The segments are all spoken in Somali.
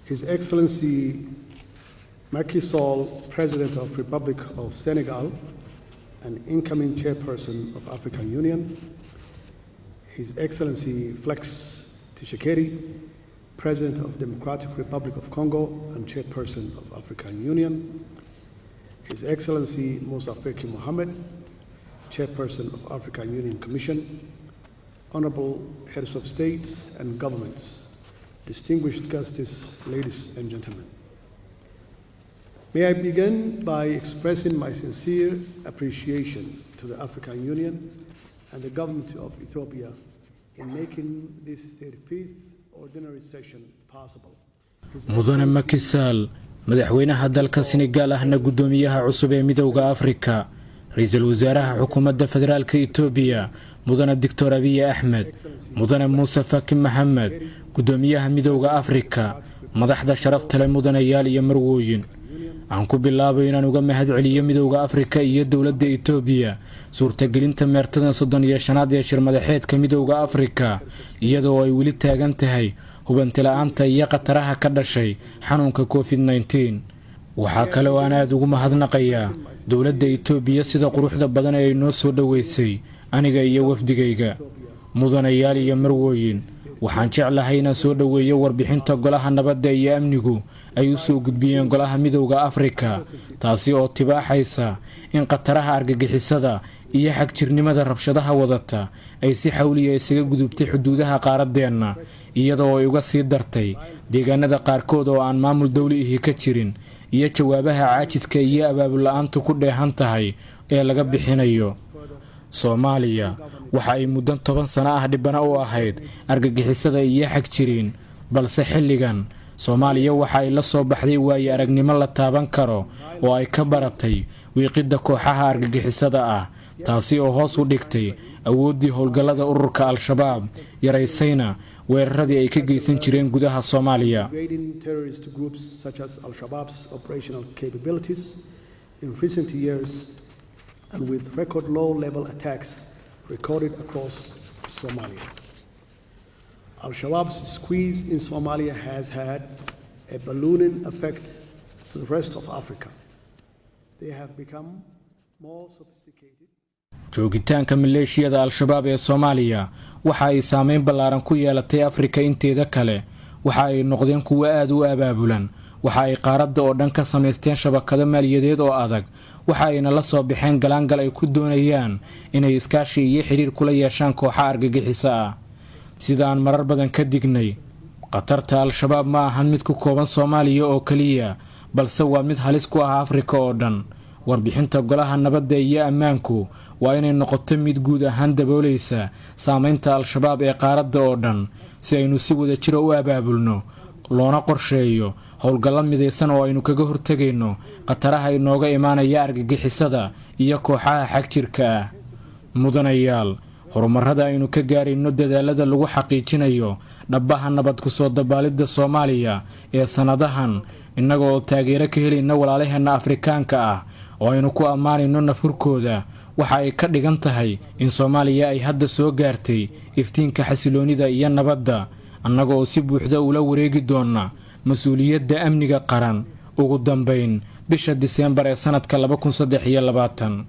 His Excellency Macky Sall, President of Republic of Senegal and incoming Chairperson of African Union, His Excellency Flex Tshisekedi, President of Democratic Republic of Congo and Chairperson of African Union, His Excellency Moussa Faki Mohammed, Chairperson of African Union Commission, Honorable Heads of States and Governments, distinguished guests, ladies and gentlemen. May I begin by expressing my sincere appreciation to the African Union and the government of Ethiopia in making this 35th ordinary session possible. mudane Macky Sall madaxweynaha dalka Senegal ahna gudoomiyaha cusub ee midowga Afrika ra'iisul wasaaraha xukuumadda federaalka Ethiopia mudane Dr. Abiy Ahmed mudane Moussa Faki Mohammed gudoomiyaha midowga Afrika madaxda sharafta leh mudanayaal iyo marwooyin aan ku bilaabay inaan uga mahadceliyo midowga Afrika iyo dawladda Ethiopia suurtagelinta meertada 35aad ee shir madaxeedka midowga Afrika iyadoo ay weli taagan tahay hubanti la'aanta iyo qataraha ka dhashay xanuunka COVID-19 waxa kale oo aan aad ugu mahadnaqayaa dawladda Ethiopia sida quruxda badan ee ay noo soo dhaweysay aniga iyo wafdigayga mudanayaal iyo marwooyin waxaan jeclahay inaan soo dhaweeyo warbixinta golaha nabadda iyo amnigu ay u soo gudbiyeen golaha midowga Afrika taasi oo tibaaxaysa in qataraha argagixisada iyo xagjirnimada rabshadaha wadata ay si xawliya isaga gudubtay xuduudaha qaaradeena iyadoo ay uga sii dartay deegaanada qaarkood oo aan maamul dawli ka jirin iyo jawaabaha caajiska iyo abaabul la'aantu ku dheehan tahay ee laga bixinayo Soomaaliya waxa ay muddo 10 sano ah dhibana u ahayd argagixisada iyo xagjiriin balse xilligan Soomaaliya waxa ay la soo baxday waay aragnimo la taaban karo oo ay ka baratay wiiqida kooxaha argagixisada ah taasi oo hoos u dhigtay awoodii howlgallada ururka Al-Shabaab yaraysayna weeraradii ay ka geysan jireen gudaha Soomaaliya and with record low-level attacks recorded across Somalia. Al-Shabaab's squeeze in Somalia has had a ballooning effect to the rest of Africa. They have become more sophisticated. joogitaanka maleeshiyada Al-Shabaab ee Soomaaliya waxa ay saameyn ballaaran ku yeelatay Afrika inteeda kale waxa ay noqdeen kuwo aad u abaabulan waxa ay qaaradda oo dhan ka sameysteen shabakado maaliyadeed oo adag waxa ayna la soo bixeen galaangal ay ku doonayaan inay iskaashi iyo xiriir kula yeeshaan kooxaha argagixisa ah sidaan marar badan ka dignay qatarta Al-Shabaab ma ahan mid ku kooban Soomaaliya oo kaliya balse waa mid halis ku ah Afrika oo dhan warbixinta golaha nabadda iyo ammaanku waa inay noqoto mid guud ahaan dabooleysa saameynta Al-Shabaab ee qaaradda oo dhan si aynu si wada jir u abaabulno loona qorsheeyo howlgallo midaysan oo aynu kaga hortagayno qataraha inooga imaanaya argagixisada iyo kooxaha xagjirka ah mudanayaal horumarada aynu ka gaarayno dadaalada lagu xaqiijinayo dhabaha nabad ku soo dabaalida Soomaaliya ee sanadahan inagoo taageero ka helayna walaalaheena Afrikaanka ah oo aynu ku amaanayno nafurkooda waxa ay ka dhigan tahay in Soomaaliya ay hadda soo gaartay iftiinka xasiloonida iyo nabadda annagoo si buuxda ula wareegi doona mas'uuliyadda amniga qaran ugu dambeyn bisha Diseembar ee sanadka 2023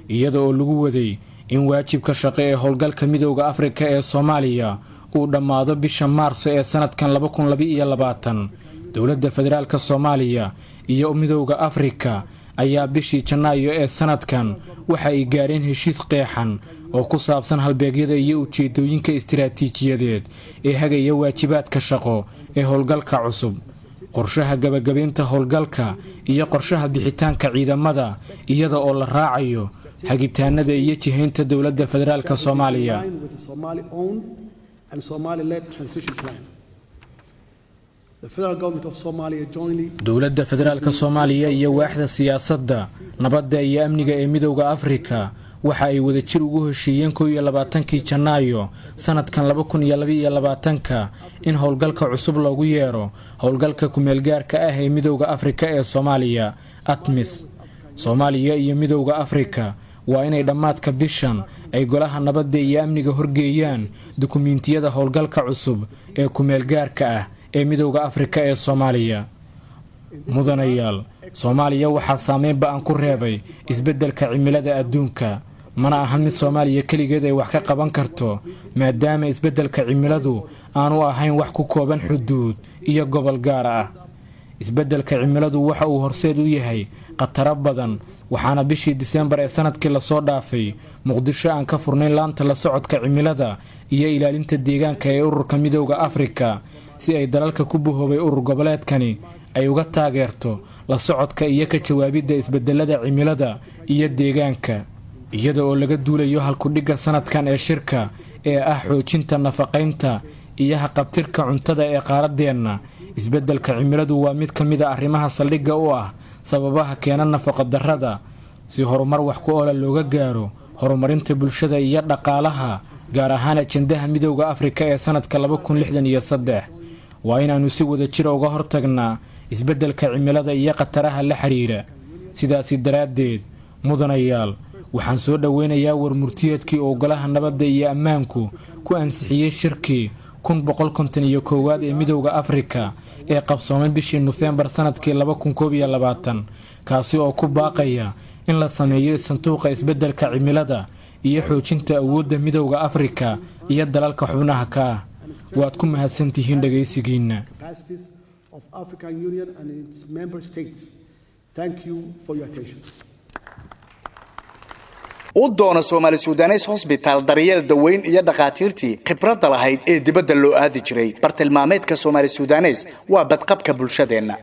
iyadoo lagu waday in waajibka shaqo ee howlgalka midowga Afrika ee Soomaaliya uu dhamaado bisha Maarso ee sanadkan 2022 dawladda federaalka Soomaaliya iyo midowga Afrika ayaa bishii Janaayo ee sanadkan waxa ay gaareen heshiis qeexan oo ku saabsan halbeegyada iyo ujeedooyinka istiraatiijiyadeed ee hagaya waajibaadka shaqo ee howlgalka cusub qorshaha gabagabeynta howlgalka iyo qorshaha bixitaanka ciidamada iyada oo la raacayo hagitaanada iyo jihaynta dawladda federaalka Soomaaliya dawladda federaalka Soomaaliya iyo waaxda siyaasadda nabadda iyo amniga ee midowga Afrika waxa ay wada jir ugu heshiiyeen 22 Janaayo sanadkan 2022 in howlgalka cusub loogu yeero howlgalka ku meel gaarka ah ee midowga Afrika ee Soomaaliya ATMIS Soomaaliya iyo midowga Afrika waa inay dhamaadka bishan ay golaha nabadda iyo amniga horgeeyaan dukumeentiyada howlgalka cusub ee ku meel gaarka ah ee midowda Afrika ee Soomaaliya. Mudanayaal, Soomaaliya waxaa saameyn ba'an ku reebay isbeddelka cimilada adduunka. mana ahan mid Soomaaliya kaligeed ay wax ka qaban karto maadaama isbeddelka cimiladu aanu ahayn wax ku kooban xuduud iyo gobol gaar ah. isbeddelka cimiladu waxa uu horseed u yahay khataro badan waxaana bishii Diseembar ee sanadkii la soo dhaafay Muqdisho aan ka furnayn laanta la socodka cimilada iyo ilaalinta deegaanka ee ururka midowda Afrika si ay dalalka ku buhoobay urur goboleedkani ay uga taageerto la socodka iyo ka jawaabidda isbeddelada cimilada iyo deegaanka. iyada oo laga duulayo halku dhiga sanadkan ee shirka ee ah xoojinta nafaqeynta iyo haqabtirka cuntada ee qaaradeena. isbeddelka cimiladu waa mid ka mid ah arrimaha saldhigga u ah sababaha keena nafaqo darrada si horumar wax ku ool looga gaaro horumarinta bulshada iyo dhaqaalaha gaar ahaan ajendaha midowda Afrika ee sanadka 2063. waa inaanu si wada jir uga hortagnaa isbeddelka cimilada iyo khataraha la xiriira. sidaas daraadeed mudanayaal, waxaan soo dhaweynayaa warmurtiyeedkii oo golaha nabadda iyo ammaanku ku ansixiyay shirkii 151 ee midowda Afrika ee qabsoomay bishii November sanadkii 2021 kaasi oo ku baaqaya in la sameeyo sanduuqa isbeddelka cimilada iyo xoojinta awoodda midowda Afrika iyo dalalka xubnaha ka ah. waad ku mahadsantihiin dhageysigiina. u doona Somali Sudanese Hospital daryeel daweyn iyo dhaqaatiirtii khibrada lahayd ee dibadda loo aadi jiray. bartilmaameedka Somali Sudanese waa badqabka bulshadeena.